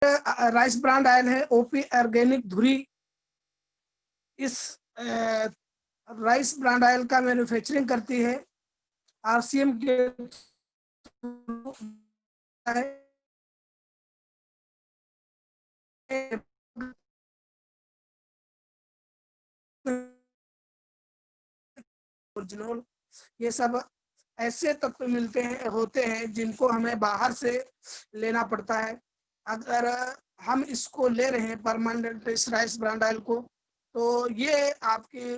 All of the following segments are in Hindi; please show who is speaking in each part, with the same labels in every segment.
Speaker 1: राइस ब्रांड आयल है ओपी ऑर्गेनिक धुरी। इस राइस ब्रांड आयल का मैन्युफैक्चरिंग करती है आरसीएम के ओरिजिनल। ये सब ऐसे तत्व मिलते हैं होते हैं जिनको हमें बाहर से लेना पड़ता है। अगर हम इसको ले रहे हैं परमानेंट इस राइस ब्रांड ऑयल को, तो ये आपके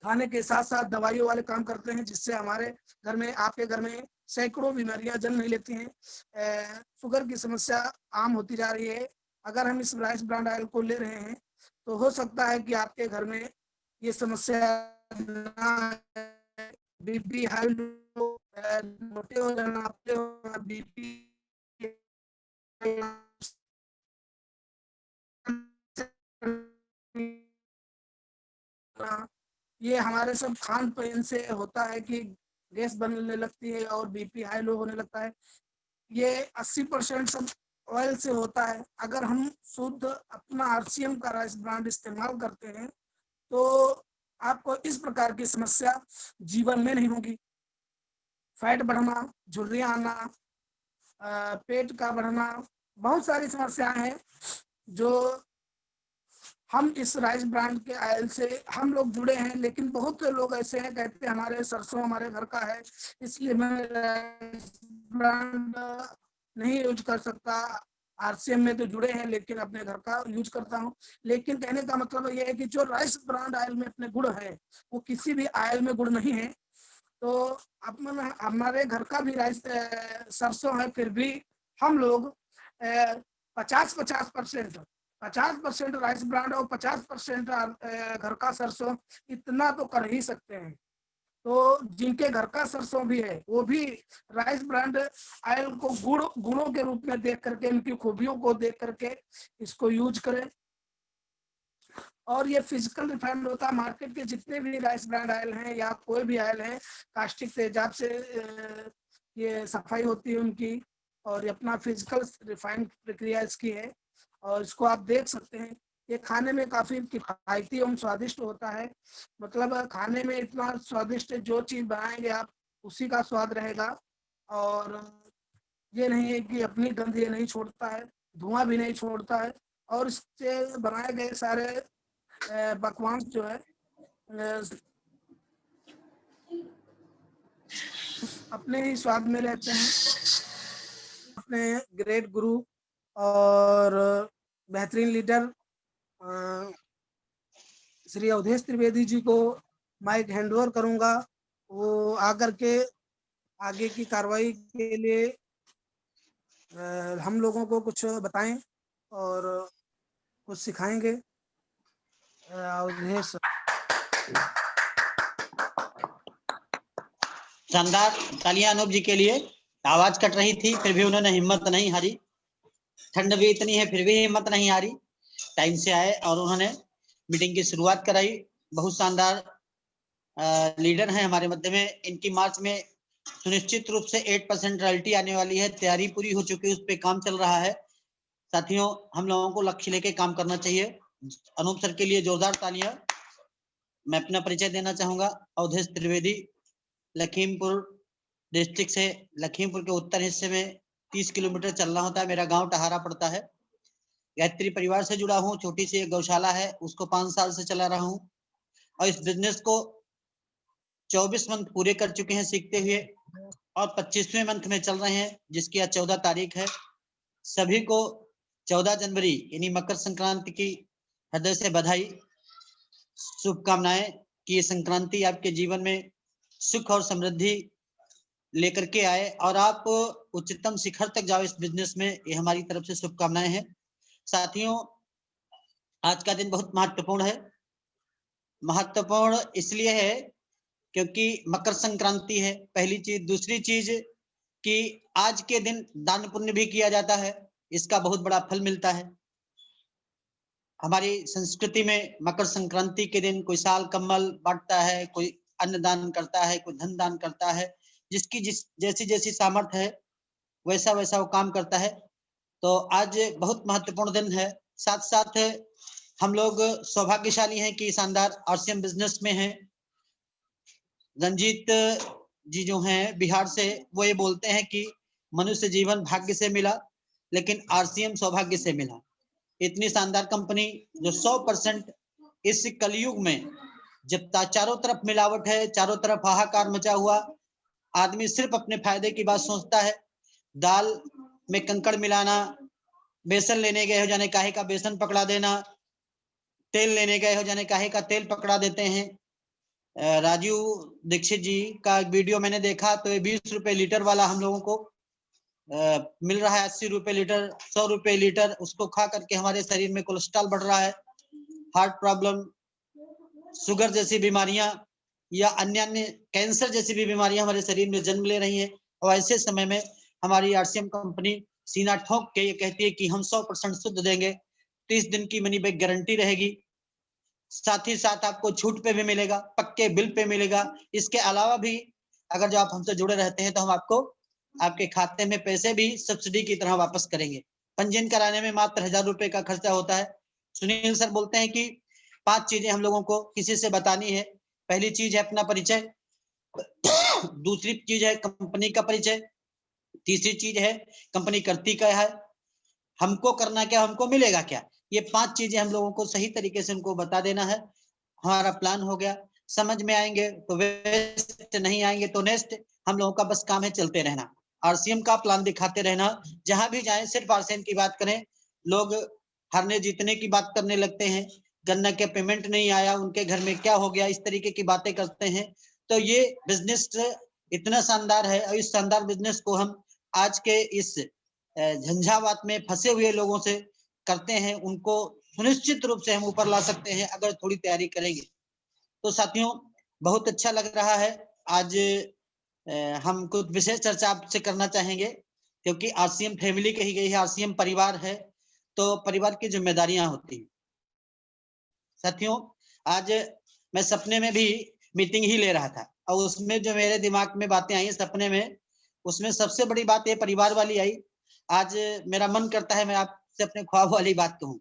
Speaker 1: खाने के साथ साथ दवाइयों वाले काम करते हैं, जिससे हमारे घर में, आपके घर में सैकड़ों बीमारियां जन्म नहीं लेती हैं। शुगर की समस्या आम होती जा रही है। अगर हम इस राइस ब्रांड ऑयल को ले रहे हैं तो हो सकता है कि आपके घर में ये समस्या ना, बीपी हाई लो, मोटे हो जाना, पतले हो जाना, बीपी, ये हमारे सब खान पान से होता है कि गैस बनने लगती है और बीपी हाई लो होने लगता है। ये 80% सब ऑयल से होता है। अगर हम शुद्ध अपना आरसीएम का राइस ब्रांड इस्तेमाल करते हैं तो आपको इस प्रकार की समस्या जीवन में नहीं होगी। फैट बढ़ना, झुर्रियां आना, पेट का बढ़ना, बहुत सारी समस्याएं हैं जो हम इस राइस ब्रांड के ऑयल से हम लोग जुड़े हैं। लेकिन बहुत लोग ऐसे हैं कहते हैं हमारे सरसों हमारे घर का है इसलिए मैं राइस ब्रांड नहीं यूज कर सकता। आरसीएम में तो जुड़े हैं लेकिन अपने घर का यूज करता हूँ। लेकिन कहने का मतलब ये है कि जो राइस ब्रांड ऑयल में अपने गुण है वो किसी भी ऑयल में गुण नहीं है। तो अपन हमारे घर का भी राइस सरसों है, फिर भी हम लोग 50% राइस ब्रांड और 50% घर का सरसों, इतना तो कर ही सकते हैं। तो जिनके घर का सरसों भी है वो भी राइस ब्रांड ऑयल को गुणों के रूप में देख करके, इनकी खूबियों को देख करके इसको यूज करें। और ये फिजिकल रिफाइंड होता है। मार्केट के जितने भी राइस ब्रांड ऑयल हैं या कोई भी ऑयल है, कास्टिक तेजाब से ये सफाई होती है उनकी, और ये अपना फिजिकल रिफाइंड प्रक्रिया इसकी है। और इसको आप देख सकते हैं, ये खाने में काफी किफायती एवं स्वादिष्ट होता है। मतलब खाने में इतना स्वादिष्ट, जो चीज बनाएंगे आप उसी का स्वाद रहेगा। और ये नहीं है कि अपनी गंध ये नहीं छोड़ता है, धुआं भी नहीं छोड़ता है। और इससे बनाए गए सारे पकवान जो है अपने ही स्वाद में रहते हैं। अपने ग्रेट गुरु और बेहतरीन लीडर श्री अवधेश त्रिवेदी जी को माइक हैंडओवर करूंगा। वो आकर के आगे की कार्रवाई के लिए हम लोगों को कुछ बताएं और कुछ सिखाएंगे। अवधेश।
Speaker 2: शानदार तालियां अनूप जी के लिए। आवाज कट रही थी फिर भी उन्होंने हिम्मत नहीं हारी। ठंड भी इतनी है फिर भी हिम्मत नहीं हारी। टाइम से आए और उन्होंने मीटिंग की शुरुआत कराई। बहुत शानदार लीडर हैं हमारे मध्य में। इनकी मार्च में सुनिश्चित रूप से 8% रॉयल्टी आने वाली है। तैयारी पूरी हो चुकी है, उस पर काम चल रहा है। साथियों, हम लोगों को लक्ष्य लेके काम करना चाहिए। अनूप सर के लिए जोरदार तालियां। मैं अपना परिचय देना चाहूंगा। अवधेश त्रिवेदी, लखीमपुर डिस्ट्रिक्ट से। लखीमपुर के उत्तर हिस्से में 30 किलोमीटर चलना होता है। मेरा गांव टहारा पड़ता है। गायत्री परिवार से जुड़ा हूँ। छोटी सी एक गौशाला है, उसको 5 साल से चला रहा हूँ और इस बिजनेस को 24 मंथ पूरे कर चुके हैं सीखते हुए और 25वें मंथ में चल रहे हैं, जिसकी आज 14 तारीख है। सभी को 14 जनवरी यानी मकर संक्रांति की हृदय से बधाई, शुभकामनाएं कि ये संक्रांति आपके जीवन में सुख और समृद्धि लेकर के आए और आप उच्चतम शिखर तक जाओ इस बिजनेस में। ये हमारी तरफ से शुभकामनाएं हैं। साथियों, आज का दिन बहुत महत्वपूर्ण है। महत्वपूर्ण इसलिए है क्योंकि मकर संक्रांति है, पहली चीज। दूसरी चीज कि आज के दिन दान पुण्य भी किया जाता है, इसका बहुत बड़ा फल मिलता है। हमारी संस्कृति में मकर संक्रांति के दिन कोई साल कम्बल बांटता है, कोई अन्न दान करता है, कोई धन दान करता है। जिसकी जैसी सामर्थ्य है वैसा वैसा वो काम करता है। तो आज बहुत महत्वपूर्ण दिन है। साथ साथ हम लोग सौभाग्यशाली हैं कि शानदार आरसीएम बिजनेस में हैं। रंजीत जी जो हैं बिहार से, वो ये बोलते हैं कि मनुष्य जीवन भाग्य से मिला, लेकिन आरसीएम सौभाग्य से मिला। इतनी शानदार कंपनी जो 100% इस कलयुग में, जब चारों तरफ मिलावट है, चारों तरफ हाहाकार मचा हुआ, आदमी सिर्फ अपने फायदे की बात सोचता है। दाल में कंकड़ मिलाना, बेसन लेने गए हो जाने काहे का बेसन पकड़ा देना, तेल लेने गए हो जाने काहे का तेल पकड़ा देते हैं। राजीव दीक्षित जी का वीडियो मैंने देखा तो ये 20 रुपए लीटर वाला हम लोगों को मिल रहा है, 80 रुपए लीटर, 100 रुपए लीटर। उसको खा करके हमारे शरीर में कोलेस्ट्रॉल बढ़ रहा है, हार्ट प्रॉब्लम, शुगर जैसी बीमारियां या अन्य कैंसर जैसी भी बीमारियां हमारे शरीर में जन्म ले रही हैं। और ऐसे समय में हमारी आरसीएम कंपनी सीना ठोक के ये कहती है कि हम 100% शुद्ध देंगे, 30 दिन की मनी बैक गारंटी रहेगी, साथ ही साथ आपको छूट पे भी मिलेगा, पक्के बिल पे मिलेगा। इसके अलावा भी अगर जो आप हमसे जुड़े रहते हैं तो हम आपको आपके खाते में पैसे भी सब्सिडी की तरह वापस करेंगे। पंजीयन कराने में मात्र 1000 रुपए का खर्चा होता है। सुनील सर बोलते हैं कि 5 चीजें हम लोगों को किसी से बतानी है। पहली चीज है अपना परिचय, दूसरी चीज है कंपनी का परिचय, तीसरी चीज है कंपनी करती क्या है, हमको करना क्या, हमको मिलेगा क्या। ये 5 चीजें हम लोगों को सही तरीके से उनको बता देना है। हमारा प्लान हो गया, समझ में आएंगे तो वेस्ट, नहीं आएंगे तो नेक्स्ट। हम लोगों का बस काम है चलते रहना, आरसीएम का प्लान दिखाते रहना। जहां भी जाएं सिर्फ आरसीएम की बात करें। लोग हारने जीतने की बात करने लगते हैं, गन्ना के पेमेंट नहीं आया, उनके घर में क्या हो गया, इस तरीके की बातें करते हैं। तो ये बिजनेस इतना शानदार है और इस शानदार बिजनेस को हम आज के इस झंझावात में फंसे हुए लोगों से करते हैं, उनको सुनिश्चित रूप से हम ऊपर ला सकते हैं अगर थोड़ी तैयारी करेंगे। तो साथियों बहुत अच्छा लग रहा है। आज हम कुछ विशेष चर्चा आपसे करना चाहेंगे, क्योंकि आरसीएम फैमिली कही गई है, आरसीएम परिवार है, तो परिवार की जिम्मेदारियां होती हैं। साथियों आज मैं सपने में भी मीटिंग ही ले रहा था और उसमें जो मेरे दिमाग में बातें आई सपने में, उसमें सबसे बड़ी बात ये परिवार वाली आई। आज मेरा मन करता है मैं आपसे अपने ख्वाब वाली बात कहूं।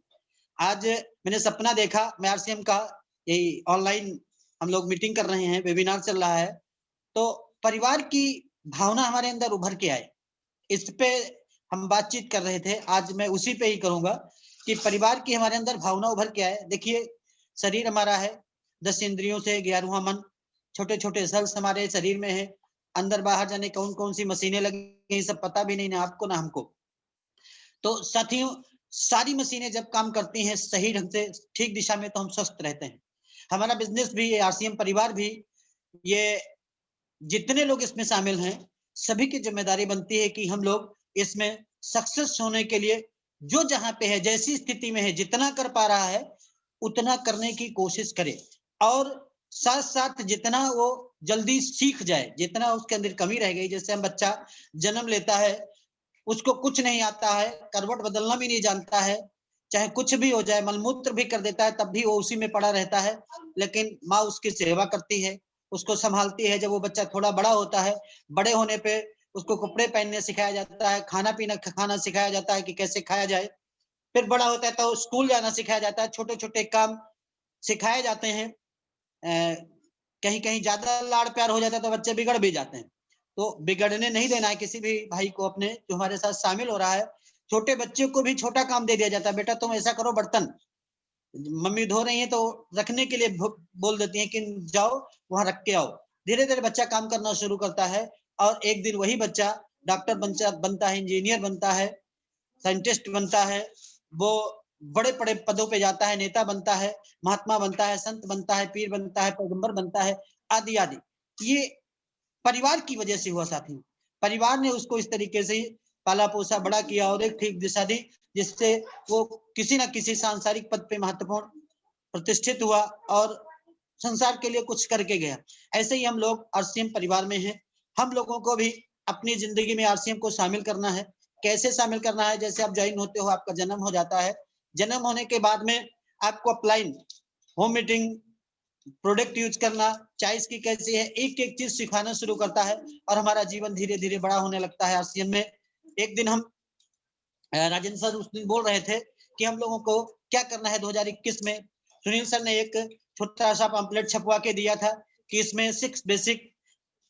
Speaker 2: आज मैंने सपना देखा, मैं आरसीएम का यही ऑनलाइन हम लोग मीटिंग कर रहे हैं, वेबिनार चल रहा है, तो परिवार की भावना हमारे अंदर उभर के आए। इस पे हम बातचीत कर रहे थे, आज मैं उसी पे ही करूंगा कि परिवार की हमारे अंदर भावना उभर के आए। देखिए शरीर हमारा है, 10 इंद्रियों से 11वां मन, छोटे छोटे सेल्स हमारे शरीर में है, अंदर बाहर जाने कौन कौन सी मशीनें लगी सब पता भी नहीं, ना आपको ना हमको। तो साथियों सारी मशीनें जब काम करती हैं सही ढंग से, ठीक दिशा में, तो हम स्वस्थ रहते हैं। हमारा बिजनेस भी, आरसीएम परिवार भी, ये जितने लोग इसमें शामिल हैं सभी की जिम्मेदारी बनती है कि हम लोग इसमें सक्सेस होने के लिए जो जहां पे है, जैसी स्थिति में है, जितना कर पा रहा है उतना करने की कोशिश करे, और साथ साथ जितना वो जल्दी सीख जाए, जितना उसके अंदर कमी रह गई। जैसे हम बच्चा जन्म लेता है, उसको कुछ नहीं आता है, करवट बदलना भी नहीं जानता है, चाहे कुछ भी हो जाए, मलमूत्र भी कर देता है तब भी वो उसी में पड़ा रहता है, लेकिन माँ उसकी सेवा करती है, उसको संभालती है। जब वो बच्चा थोड़ा बड़ा होता है, बड़े होने पे उसको कपड़े पहनने सिखाया जाता है, खाना पीना खाना सिखाया जाता है कि कैसे खाया जाए। फिर बड़ा होता है तो स्कूल जाना सिखाया जाता है, छोटे छोटे काम सिखाए जाते हैं। कहीं कहीं ज्यादा लाड़ प्यार हो जाता है तो बच्चे बिगड़ भी जाते हैं। तो बिगड़ने नहीं देना है किसी भी भाई को अपने, जो हमारे साथ शामिल हो रहा है। छोटे बच्चे को भी छोटा काम दे दिया जाता है, बेटा तुम ऐसा करो, बर्तन मम्मी धो रही है तो रखने के लिए बोल देती है कि जाओ वहां रख के आओ। धीरे धीरे बच्चा काम करना शुरू करता है और एक दिन वही बच्चा डॉक्टर बनता है, इंजीनियर बनता है, साइंटिस्ट बनता है, वो बड़े बड़े पदों पे जाता है, नेता बनता है, महात्मा बनता है, संत बनता है, पीर बनता है, पैगंबर बनता है, आदि आदि। ये परिवार की वजह से हुआ साथी। परिवार ने उसको इस तरीके से पाला पोसा बड़ा किया और एक ठीक दिशा दी, जिससे वो किसी न किसी सांसारिक पद पे महत्वपूर्ण प्रतिष्ठित हुआ और संसार के लिए कुछ करके गया। ऐसे ही हम लोग आरसीएम परिवार में हैं। हम लोगों को भी अपनी जिंदगी में आरसीएम को शामिल करना है। कैसे शामिल करना है? जैसे आप ज्वाइन होते हो, आपका जन्म हो जाता है, जन्म होने के बाद में आपको upline, home meeting, product use करना, चॉइस की कैसी है, एक एक चीज सिखाना शुरू करता है और हमारा जीवन धीरे धीरे बड़ा होने लगता है आरसीएम में। एक दिन हम राजेंद्र सर उस दिन बोल रहे थे कि हम लोगों को क्या करना है 2021 में। सुनील सर ने एक छोटा सा पम्पलेट छपवा के दिया था कि इसमें 6 basic,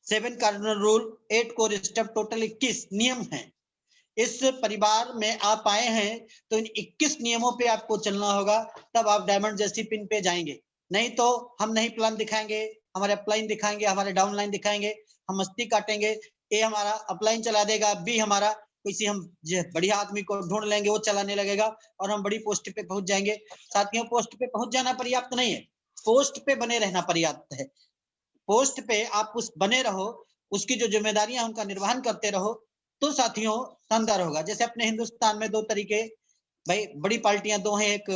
Speaker 2: 7 cardinal rule, 8 core step, total 21 नियम हैं। इस परिवार में आप आए हैं तो इन 21 नियमों पे आपको चलना होगा, तब आप डायमंड जैसी पिन पे जाएंगे। नहीं तो हम नहीं प्लान दिखाएंगे, हमारे अपलाइन दिखाएंगे, हमारे डाउनलाइन दिखाएंगे, हम मस्ती काटेंगे, ए हमारा अपलाइन चला देगा, बी हमारा किसी हम बढ़िया आदमी को ढूंढ लेंगे, वो चलाने लगेगा और हम बड़ी पोस्ट पे पहुंच जाएंगे। साथियों, पोस्ट पे पहुंच जाना पर्याप्त नहीं है, पोस्ट पे बने रहना पर्याप्त है। पोस्ट पे आप उस बने रहो, उसकी जो जिम्मेदारियां उनका निर्वहन करते रहो, तो साथियों शानदार होगा। जैसे अपने हिंदुस्तान में 2 तरीके, भाई बड़ी पार्टियां 2 हैं, एक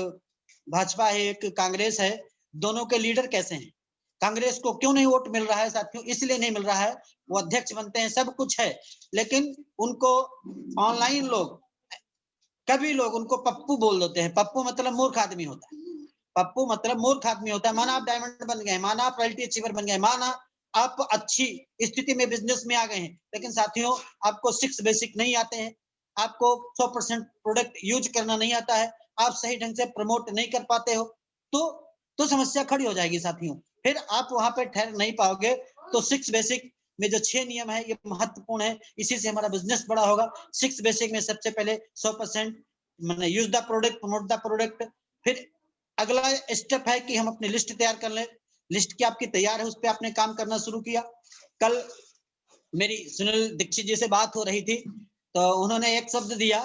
Speaker 2: भाजपा है, एक कांग्रेस है। दोनों के लीडर कैसे हैं? कांग्रेस को क्यों नहीं वोट मिल रहा है साथियों? इसलिए नहीं मिल रहा है, वो अध्यक्ष बनते हैं, सब कुछ है, लेकिन उनको ऑनलाइन लोग, कभी लोग उनको पप्पू बोल देते हैं। पप्पू मतलब मूर्ख आदमी होता है, पप्पू मतलब मूर्ख आदमी होता है। माना आप डायमंड बन गए, माना आप रॉयल्टी अचीवर बन गए, माना आप अच्छी स्थिति में बिजनेस में आ गए हैं, लेकिन साथियों आपको 6 बेसिक नहीं आते हैं, आपको 100% प्रोडक्ट यूज करना नहीं आता है, आप सही ढंग से प्रमोट नहीं कर पाते हो, तो समस्या खड़ी हो जाएगी साथियों, फिर आप वहां पे ठहर नहीं पाओगे। तो 6 बेसिक में जो 6 नियम है ये महत्वपूर्ण है, इसी से हमारा बिजनेस बड़ा होगा। 6 बेसिक में सबसे पहले 100% मैंने use the product, promote the product. फिर अगला स्टेप है कि हम अपनी लिस्ट तैयार कर लें। लिस्ट क्या आपकी तैयार है, उस पर आपने काम करना शुरू किया। कल मेरी सुनील दीक्षित जी से बात हो रही थी, तो उन्होंने एक शब्द दिया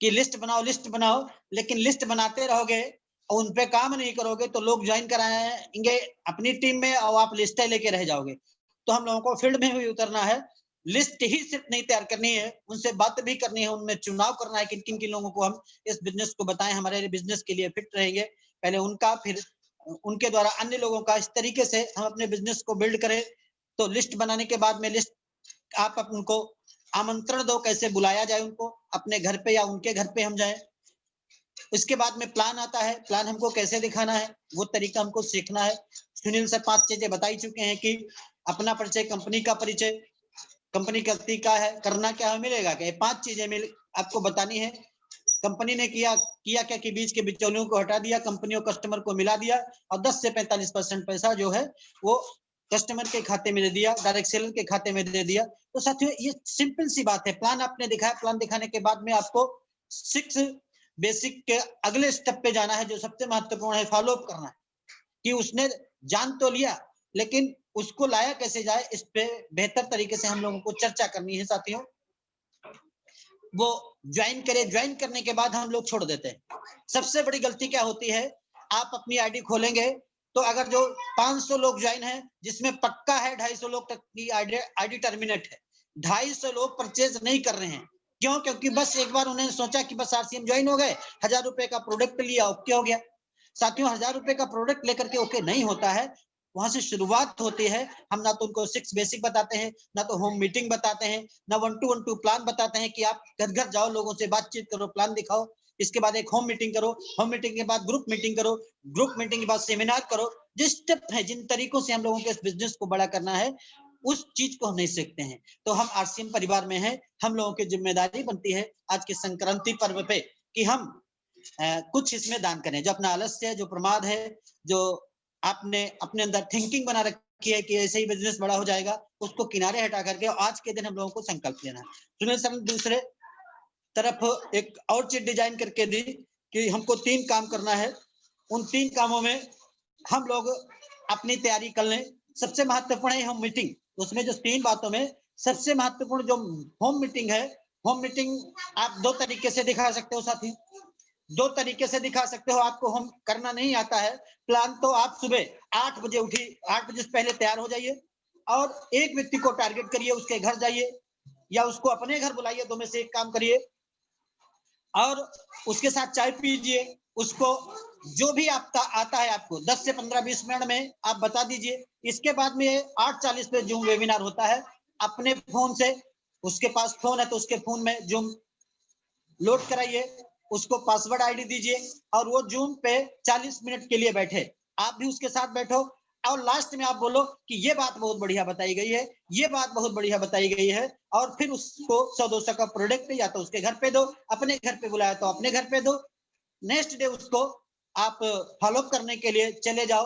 Speaker 2: कि लिस्ट बनाओ, लिस्ट बनाओ, लेकिन लिस्ट बनाते रहोगे और उन पे काम नहीं करोगे तो लोग ज्वाइन कराएंगे अपनी टीम में और आप लिस्ट लेके रह जाओगे। तो हम लोगों को फील्ड में भी उतरना है, लिस्ट ही सिर्फ नहीं तैयार करनी है, उनसे बात भी करनी है, उनमें चुनाव करना है कि किन किन लोगों को हम इस बिजनेस को बताएं, हमारे बिजनेस के लिए फिट रहेंगे। पहले उनका, फिर उनके द्वारा अन्य लोगों का, इस तरीके से हम अपने बिजनेस को बिल्ड करें। तो लिस्ट बनाने के बाद में लिस्ट आप उनको आमंत्रण दो, कैसे बुलाया जाए उनको, अपने घर पे या उनके घर पे हम जाए। इसके बाद में प्लान आता है, प्लान हमको कैसे दिखाना है वो तरीका हमको सीखना है। सुनील सर 5 चीजें बता ही चुके हैं कि अपना परिचय, कंपनी का परिचय, कंपनी करती क्या है, करना क्या है, मिलेगा क्या, 5 चीजें मिल आपको बतानी है। कंपनी ने किया क्या कि बीच के बिचौलियों को हटा दिया, कंपनी और कस्टमर को मिला दिया और 10 से 45% पैसा जो है वो कस्टमर के खाते में दे दिया, डायरेक्ट सेलर के खाते में दे दिया। तो साथियों ये सिंपल सी बात है। प्लान आपने दिखाया, प्लान दिखाने के बाद में आपको 6 बेसिक के अगले स्टेप पे जाना है, जो सबसे महत्वपूर्ण है, फॉलो अप करना है कि उसने जान तो लिया लेकिन उसको लाया कैसे जाए, इस पे बेहतर तरीके से हम लोगों को चर्चा करनी है साथियों। वो ज्वाइन करे, ज्वाइन करने के बाद हम लोग छोड़ देते हैं। सबसे बड़ी गलती क्या होती है, आप अपनी आईडी खोलेंगे तो अगर जो 500 लोग ज्वाइन हैं, जिसमें पक्का है 250 लोग तक की आईडी टर्मिनेट है, 250 लोग परचेज नहीं कर रहे हैं। क्यों? क्योंकि बस एक बार उन्होंने सोचा कि बस आरसीएम ज्वाइन हो गए, 1000 रुपए का प्रोडक्ट लिया, ओके हो गया। साथियों 1000 रुपए का प्रोडक्ट लेकर के ओके नहीं होता है, वहां से शुरुआत होती है। हम ना तो उनको 6 बेसिक बताते हैं, ना तो होम मीटिंग बताते हैं, ना 1-to-1 प्लान बताते हैं कि आप घर घर जाओ, लोगों से बातचीत करो, प्लान दिखाओ। इसके बाद एक होम मीटिंग करो, होम मीटिंग के बाद ग्रुप मीटिंग करो, ग्रुप मीटिंग के बाद सेमिनार करो। जिस स्टेप है, जिन तरीकों से हम लोगों के इस बिजनेस को बड़ा करना है, उस चीज को हम नहीं सीखते हैं। तो हम आरसीएम परिवार में हैं, हम लोगों की जिम्मेदारी बनती है आज के संक्रांति पर्व पे कि हम कुछ इसमें दान करें। जो अपना आलस्य है, जो प्रमाद है, जो आपने अपने अंदर थिंकिंग बना रखी है कि ऐसे ही बिजनेस बड़ा हो जाएगा, उसको किनारे हटा करके आज के दिन हम लोगों को संकल्प लेना है। सुनील सर ने दूसरे तरफ एक और चीज डिजाइन करके दी कि हमको 3 काम करना है, उन 3 कामों में हम लोग अपनी तैयारी कर लें। सबसे महत्वपूर्ण है होम मीटिंग, उसमें जो 3 बातों में सबसे महत्वपूर्ण जो होम मीटिंग है, होम मीटिंग आप 2 तरीके से दिखा सकते हो साथी, 2 तरीके से दिखा सकते हो। आपको होम करना नहीं आता है प्लान, तो आप सुबह 8 बजे उठी, 8 बजे से पहले तैयार हो जाइए और एक व्यक्ति को टारगेट करिए, उसके घर जाइए या उसको अपने घर बुलाइए, 2 में से एक काम करिए और उसके साथ चाय पीजिए। उसको जो भी आपका आता है, आपको 10 से 15-20 मिनट में आप बता दीजिए। इसके बाद में 8:40 पे जूम वेबिनार होता है, अपने फोन से, उसके पास फोन है तो उसके फोन में जूम लोड कराइए, उसको पासवर्ड आईडी दीजिए और वो जूम पे 40 मिनट के लिए बैठे। आप भी उसके साथ बैठो, और लास्ट में आप बोलो कि ये बात बहुत बढ़िया बताई गई है, ये बात बहुत बढ़िया बताई गई है, और फिर उसको 100-200 का प्रोडक्ट या तो उसके घर पे दो, अपने घर पे बुलाया तो अपने घर पे दो। नेक्स्ट डे उसको आप फॉलो अप करने के लिए चले जाओ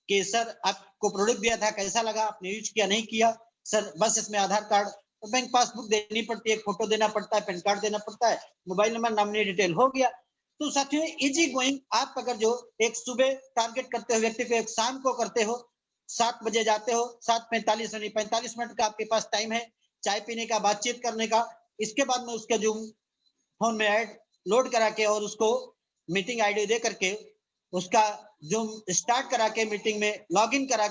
Speaker 2: कि सर आपको प्रोडक्ट दिया था, कैसा लगा, आपने यूज किया नहीं किया, सर बस इसमें आधार कार्ड, बैंक पासबुक देनी पड़ती है, फोटो देना पड़ता है, पैन कार्ड देना पड़ता है, मोबाइल नंबर, नॉमिनी डिटेल हो गया। तो साथियों इजी गोइंग आप अगर जो एक सुबह टारगेट करते हो व्यक्ति को, एक शाम को करते हो, 7 बजे जाते हो, 7:45 यानी 45 मिनट का आपके पास टाइम है चाय पीने का, बातचीत करने का। इसके बाद में उसके जो फोन में ऐड लोड करा के और उसको मीटिंग आईडी दे करके उसका जूम स्टार्ट करा के मीटिंग में लॉगिन करा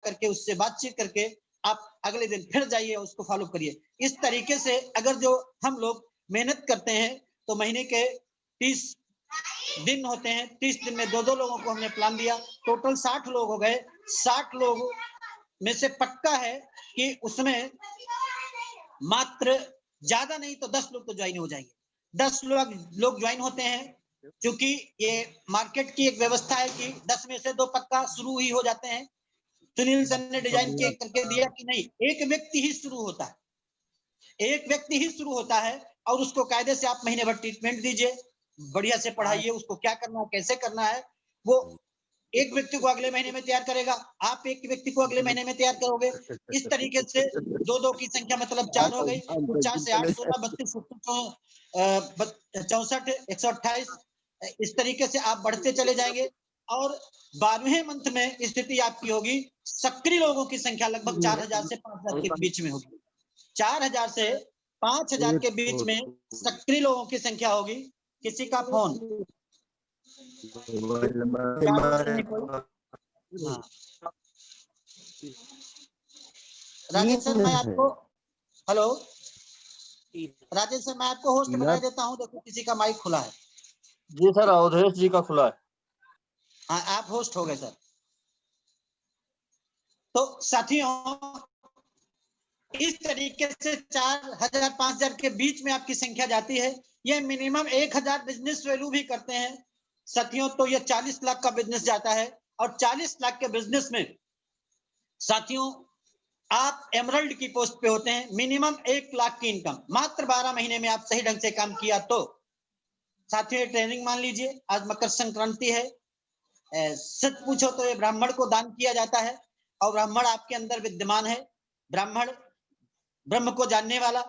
Speaker 2: करके उससे बातचीत करके आप अगले दिन फिर जाइए उसको फॉलो करिए। इस तरीके से अगर जो हम लोग मेहनत करते हैं तो महीने के 30 दिन होते हैं, 30 दिन में 2-2 लोगों को हमने प्लान दिया, टोटल 60 लोग हो गए। 60 लोग में से पक्का है कि उसमें मात्र ज्यादा नहीं तो 10 लोग तो ज्वाइन हो जाएंगे। 10 लोग ज्वाइन होते हैं, क्योंकि ये मार्केट की एक व्यवस्था है कि 10 में से 2 पक्का शुरू ही हो जाते हैं। सुनील सर ने डिजाइन के करके दिया कि नहीं, एक व्यक्ति ही शुरू होता है, एक व्यक्ति ही शुरू होता है, और उसको कायदे से आप महीने भर ट्रीटमेंट दीजिए, बढ़िया से पढ़ाइए, उसको क्या करना है, कैसे करना है। वो एक व्यक्ति को अगले महीने में तैयार करेगा, आप एक व्यक्ति को अगले महीने में तैयार करोगे। इस तरीके से 2-2 की संख्या मतलब 4 हो गई, फिर 4 से 8 16 32 64 128, इस तरीके से आप बढ़ते चले जाएंगे। और 12वें मंथ में स्थिति आपकी होगी, सक्रिय लोगों की संख्या लगभग 4000 से 5000 के बीच में होगी। 4000 से 5000 के बीच में सक्रिय लोगों की संख्या होगी। किसी का फोन हाँ। राजेश सर मैं आपको हेलो राजेश सर मैं आपको होस्ट बना देता हूँ, देखो किसी का माइक खुला है।
Speaker 3: जी सर, अवधेश जी का खुला है।
Speaker 2: हाँ आप होस्ट हो गए सर। तो साथियों इस तरीके से 4000 5000 के बीच में आपकी संख्या जाती है। ये मिनिमम 1000 बिजनेस वैल्यू भी करते हैं साथियों, तो ये 40 लाख का बिजनेस जाता है। और 40 लाख के बिजनेस में साथियों आप एमरल्ड की पोस्ट पे होते हैं, मिनिमम 1 लाख की इनकम मात्र 12 महीने में आप सही ढंग से काम किया तो। साथियों ट्रेनिंग मान लीजिए, आज मकर संक्रांति है, सच पूछो तो ये ब्राह्मण को दान किया जाता है, और ब्राह्मण आपके अंदर विद्यमान है। ब्राह्मण ब्रह्म को जानने वाला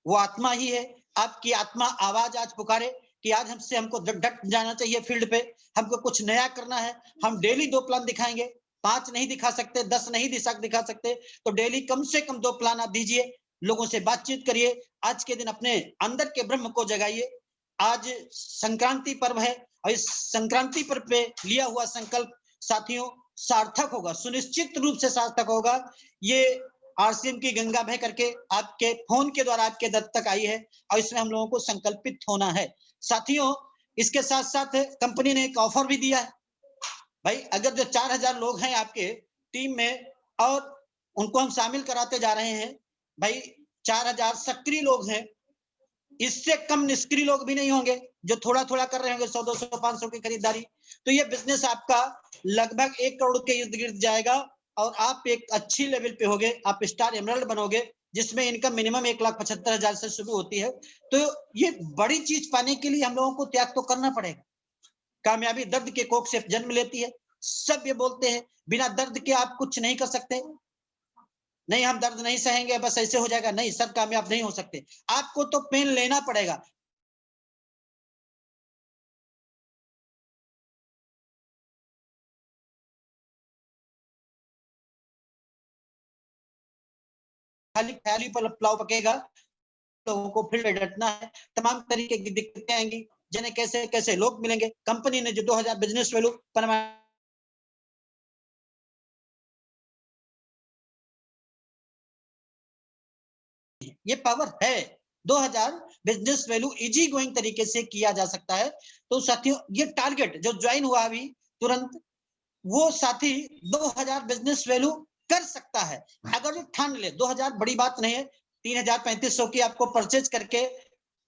Speaker 2: वो आत्मा ही है। आपकी आत्मा आवाज आज पुकारे कि आज हमको डट जाना चाहिए फील्ड पे, हमको कुछ नया करना है। हम डेली 2 प्लान दिखाएंगे, 5 नहीं दिखा सकते, 10 नहीं दिखा सकते, तो डेली कम से कम 2 प्लान आप दीजिए, लोगों से बातचीत करिए, आज के दिन अपने अंदर के ब्रह्म को जगाइए। आज संक्रांति पर्व है और इस संक्रांति पर्व पे लिया हुआ संकल्प साथियों सार्थक होगा, सुनिश्चित रूप से सार्थक होगा। ये आरसीएम की गंगा बह करके आपके फोन के द्वारा आपके दत्त तक आई है, और इसमें हम लोगों को संकल्पित होना है। साथियों इसके साथ साथ कंपनी ने एक ऑफर भी दिया है, भाई अगर जो 4000 लोग हैं आपके टीम में और उनको हम शामिल कराते जा रहे हैं, भाई 4000 सक्रिय लोग हैं, इससे कम निष्क्रिय लोग भी नहीं होंगे जो थोड़ा थोड़ा कर रहे होंगे 100 200 500 की खरीदारी, तो ये बिजनेस आपका लगभग 1 करोड़ के इर्द गिर्द जाएगा, और आप एक अच्छी लेवल पे होगे, आप स्टार एमरल्ड बनोगे, जिसमें इनकम मिनिमम 1,75,000 से शुरू होती है। तो ये बड़ी चीज पाने के लिए हम लोगों को त्याग तो करना पड़ेगा। कामयाबी दर्द के कोख से जन्म लेती है, सब ये बोलते हैं बिना दर्द के आप कुछ नहीं कर सकते, नहीं हम दर्द नहीं सहेंगे बस ऐसे हो जाएगा, नहीं, सब कामयाब नहीं हो सकते, आपको तो पेन लेना पड़ेगा। खाली ख्याली पुलाव पकेगा, लोगों को फील्ड डटना है, तमाम तरीके की दिक्कतें आएंगी, जिन्हें कैसे कैसे लोग मिलेंगे। कंपनी ने जो 2000 बिजनेस वैल्यू ये पावर है, 2000 बिजनेस वैल्यू इजी गोइंग तरीके से किया जा सकता है। तो साथियों ये टारगेट जो ज्वाइन हुआ अभी तुरंत, वो साथी 2000 बिजनेस वैल्यू कर सकता है अगर ये ठान ले। 2000 बड़ी बात नहीं है, 3000-3500 की आपको परचेज करके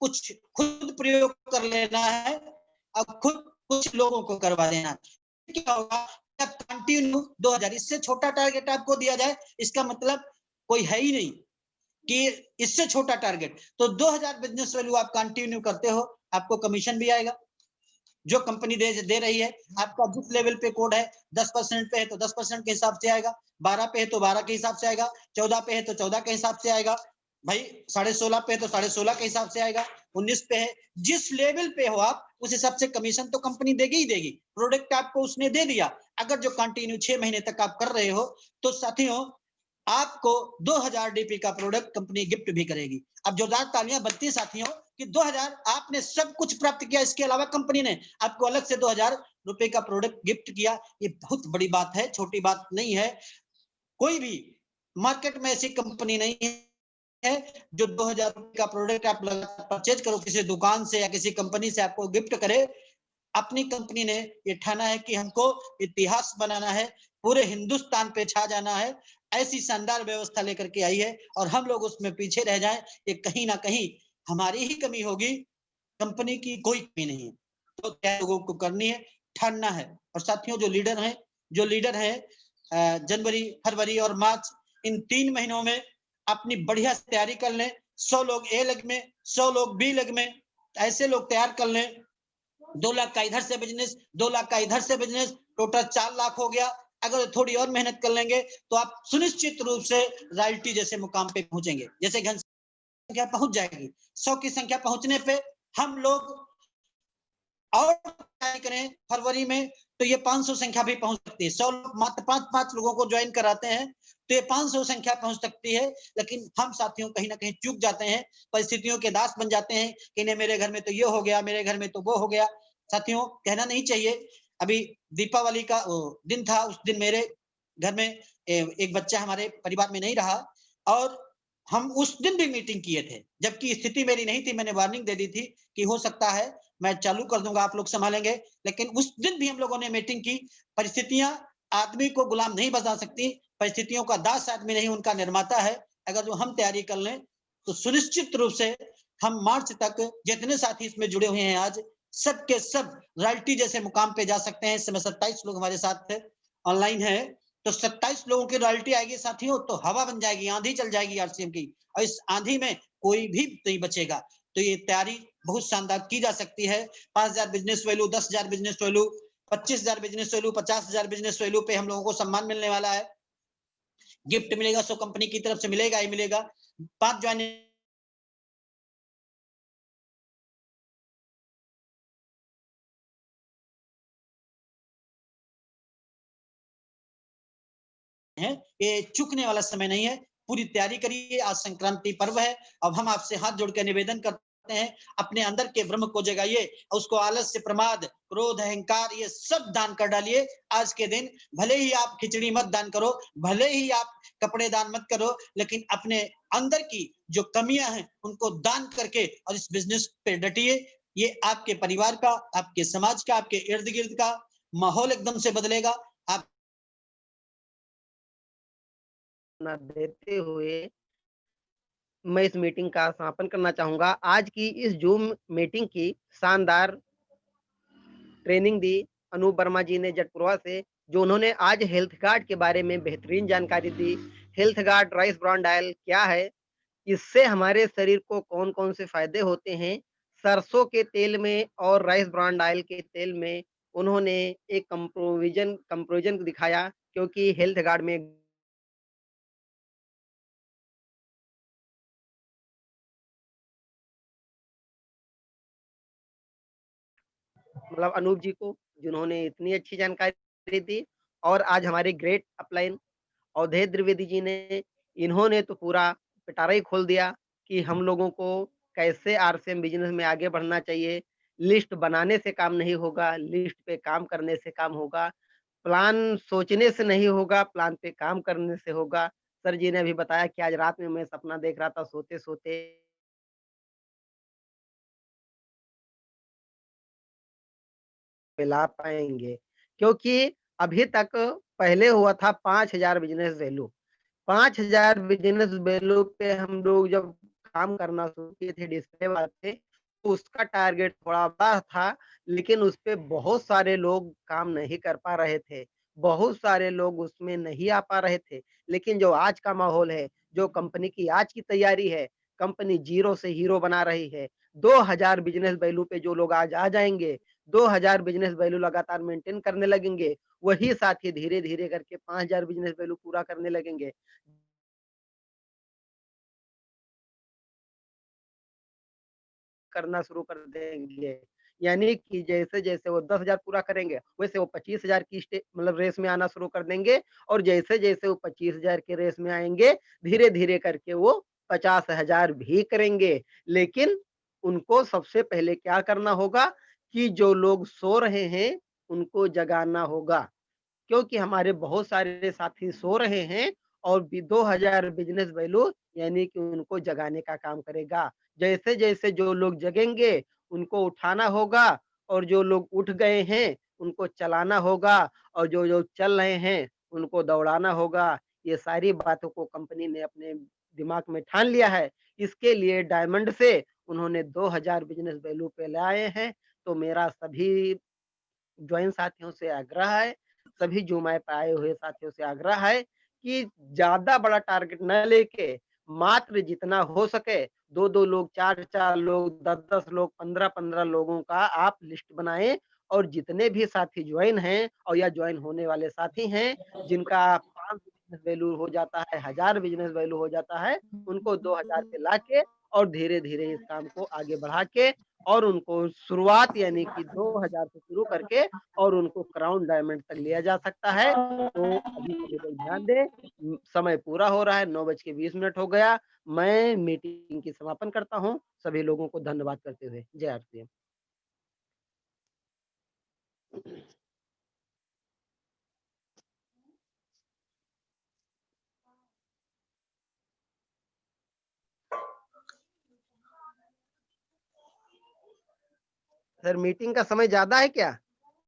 Speaker 2: कुछ खुद प्रयोग कर लेना है और खुद कुछ लोगों को करवा देना है। क्या होगा कंटिन्यू 2000, इससे छोटा टारगेट आपको दिया जाए इसका मतलब कोई है ही नहीं कि इससे छोटा टारगेट। तो 2000 बिजनेस वैल्यू आप कंटिन्यू करते हो, आपको कमीशन भी आएगा जो कंपनी दे रही है। आपका जिस लेवल पे कोड है 10% पे है तो 10% के हिसाब से आएगा, 12 पे है तो 12 के हिसाब से आएगा, 14 पे है तो 14 के हिसाब से आएगा, भाई 16.5 पे है तो 16.5 के हिसाब से आएगा, 19 पे है, जिस लेवल पे हो आप उस हिसाब से कमीशन तो कंपनी देगी ही देगी। प्रोडक्ट आपको उसने दे दिया, अगर जो कंटिन्यू 6 महीने तक आप कर रहे हो तो साथियों आपको 2000 डीपी का प्रोडक्ट कंपनी गिफ्ट भी करेगी। अब जोरदार तालियां बनती है साथियों कि 2000 आपने सब कुछ प्राप्त किया, इसके अलावा कंपनी ने आपको अलग से 2000 रुपए का प्रोडक्ट गिफ्ट किया। ये बहुत बड़ी बात है, छोटी बात नहीं है। कोई भी मार्केट में ऐसी कंपनी नहीं है जो 2000 रुपए का प्रोडक्ट आप परचेज करो किसी दुकान से या किसी कंपनी से आपको गिफ्ट करे। अपनी कंपनी ने ये ठाना है कि हमको इतिहास बनाना है, पूरे हिंदुस्तान पे छा जाना है, ऐसी शानदार व्यवस्था लेकर के आई है और हम लोग उसमें पीछे रह जाएं, ये कहीं ना कहीं हमारी ही कमी होगी, कंपनी की कोई कमी नहीं है। तो क्या लोगों को करनी है, ठानना है। और साथियों जो लीडर हैं जनवरी, फरवरी और मार्च, इन 3 महीनों में अपनी बढ़िया से तैयारी कर लें। 100 लोग ए लग में, 100 लोग बी लग में, ऐसे लोग तैयार कर लें। 2 लाख का इधर से बिजनेस, 2 लाख का इधर से बिजनेस, टोटल 4 लाख हो गया। अगर थोड़ी और मेहनत कर लेंगे तो आप सुनिश्चित रूप से रॉयल्टी जैसे मुकाम पे पहुंचेंगे। जैसे घन संख्या पहुंच जाएगी, 100 की संख्या पहुंचने पे हम लोग और तैयारी करें फरवरी में तो ये 500 संख्या भी पहुंच सकती है। 100 लोग मात्र 5-5 लोगों को ज्वाइन कराते हैं तो ये 500 संख्या पहुंच सकती है। लेकिन हम साथियों कहीं ना कहीं चूक जाते हैं, परिस्थितियों के दास बन जाते हैं कि नहीं मेरे घर में तो ये हो गया, मेरे घर में तो वो हो गया। साथियों कहना नहीं चाहिए। अभी दीपावली का दिन था, उस दिन मेरे घर में एक बच्चा हमारे परिवार में नहीं रहा और हम उस दिन भी मीटिंग किए थे, जबकि स्थिति मेरी नहीं थी। मैंने वार्निंग दे दी थी कि हो सकता है मैं चालू कर दूंगा, आप लोग संभालेंगे, लेकिन उस दिन भी हम लोगों ने मीटिंग की। परिस्थितियां आदमी को गुलाम नहीं बना सकती, परिस्थितियों का दास आदमी नहीं, उनका निर्माता है। अगर जो हम तैयारी कर लें तो सुनिश्चित रूप से हम मार्च तक जितने साथी इसमें जुड़े हुए हैं आज सब के सब रॉयल्टी जैसे मुकाम पे जा सकते हैं। इस समय 27 लोग हमारे साथ ऑनलाइन है, तो 27 लोगों की रॉयल्टी आएगी साथियों तो हवा बन जाएगी, आंधी चल जाएगी आरसीएम की, और इस आंधी में कोई भी नहीं बचेगा। तो ये तैयारी बहुत शानदार की जा सकती है। 5000 business value, 10,000 business value, 25,000 business value, 50,000 business value पे हम लोगों को सम्मान मिलने वाला है, गिफ्ट मिलेगा। सो कंपनी की तरफ से मिलेगा ही मिलेगा। 5 ज्वाइनिंग है, ये चूकने वाला समय नहीं है। पूरी तैयारी करिए, आज संक्रांति पर्व है। अब हम आपसे हाथ जोड़ के निवेदन करते हैं, अपने अंदर के ब्रह्म को जगाइए, उसको आलस्य, प्रमाद, क्रोध, अहंकार ये सब दान कर डालिए आज के दिन। भले ही आप खिचड़ी मत दान करो, भले ही आप कपड़े दान मत करो, लेकिन अपने अंदर की जो कमियां हैं उनको दान करके और इस बिजनेस पे डटिए। ये आपके परिवार का, आपके समाज का, आपके इर्द गिर्द का माहौल एकदम से बदलेगा। आप
Speaker 4: देते हुए मैं इस मीटिंग का समापन करना चाहूँगा। आज की इस ज़ूम मीटिंग की शानदार ट्रेनिंग दी अनूप वर्मा जी ने जटपुरवा से, जो उन्होंने आज हेल्थ गार्ड के बारे में बेहतरीन जानकारी दी। Health Guard rice bran oil क्या है, इससे हमारे शरीर को कौन-कौन से फ़ायदे होते हैं, सरसों के तेल में और राइस ब्रान ऑयल के तेल में उन्होंने एक कंपैरिज़न दिखाया, क्योंकि हेल्थ गार्ड में मतलब अनूप जी को, जिन्होंने इतनी अच्छी जानकारी दी। और आज हमारे ग्रेट अपलाइन अवधेश द्विवेदी जी ने, इन्होंने तो पूरा पिटारा ही खोल दिया कि हम लोगों को कैसे आरसीएम बिज़नेस में आगे बढ़ना चाहिए। लिस्ट बनाने से काम नहीं होगा, लिस्ट पे काम करने से काम होगा। प्लान सोचने से नहीं होगा, प्लान पे काम करने से होगा। सर जी ने अभी बताया कि आज रात में मैं सपना देख रहा था सोते-सोते मिला पाएँगे, क्योंकि अभी तक पहले हुआ था 5000 बिज़नेस वैल्यू। 5000 बिज़नेस वैल्यू पे हम लोग जब काम करना शुरू किए थे डिस्प्ले वाले, तो उसका टारगेट थोड़ा बड़ा था, लेकिन उसपे बहुत सारे लोग काम नहीं कर पा रहे थे। बहुत सारे लोग उसमें नहीं आ पा रहे थे, लेकिन जो आज का माहौल है, जो कंपनी की आज की तैयारी है, कंपनी ज़ीरो से हीरो बना रही है। 2000 बिज़नेस वैल्यू पे जो लोग आज आ जाएँगे, 2000 बिज़नेस वैल्यू लगातार मेंटेन करने लगेंगे, वही साथी धीरे-धीरे करके 5000 बिज़नेस वैल्यू पूरा करने लगेंगे। करना शुरू कर देंगे। यानी कि जैसे-जैसे वो 10,000 पूरा करेंगे, वैसे वो 25,000 की मतलब रेस में आना शुरू कर देंगे और जैसे-जैसे वो 25,000 के रेस में आएँगे, धीरे-धीरे करके वो 50,000 भी करेंगे। लेकिन उनको सबसे पहले क्या करना होगा कि जो लोग सो रहे हैं, उनको जगाना होगा। क्योंकि हमारे बहुत सारे साथी सो रहे हैं और 2000 बिज़नेस वैल्यू यानी कि उनको जगाने का काम करेगा। जैसे-जैसे जो लोग जगेंगे, उनको उठाना होगा और जो लोग उठ गए हैं, उनको चलाना होगा और जो चल रहे हैं, उनको दौड़ाना होगा। ये सारी बातों को कंपनी ने अपने दिमाग में ठान लिया है। इसके लिए डायमंड से उन्होंने 2000 बिज़नेस वैल्यू पे लाए हैं। तो मेरा सभी जॉइन साथियों से आग्रह है, सभी जुम ऐप आए हुए साथियों से आग्रह है कि ज़्यादा बड़ा टारगेट न लेके मात्र जितना हो सके 2-2 लोग, 4-4 लोग, 10-10 लोग, 15-15 लोगों का आप लिस्ट बनाएँ और जितने भी साथी जॉइन हैं और या जॉइन होने वाले साथी हैं, जिनका 5 बिज़नेस वैल्यू हो जाता है, 1000 बिज़नेस वैल्यू हो जाता है, उनको 2000 पे लाके और धीरे-धीरे इस काम को आगे बढ़ा के और उनको शुरुआत यानी कि 2000 से शुरू करके और उनको क्राउन डायमंड तक लिया जा सकता है। तो अभी सभी लोग ध्यान दें, समय पूरा हो रहा है, 9 बज के 20 मिनट हो गया। मैं मीटिंग की समापन करता हूँ। सभी लोगों को धन्यवाद करते हुए। जय आरसीएम। सर मीटिंग का समय ज़्यादा है क्या?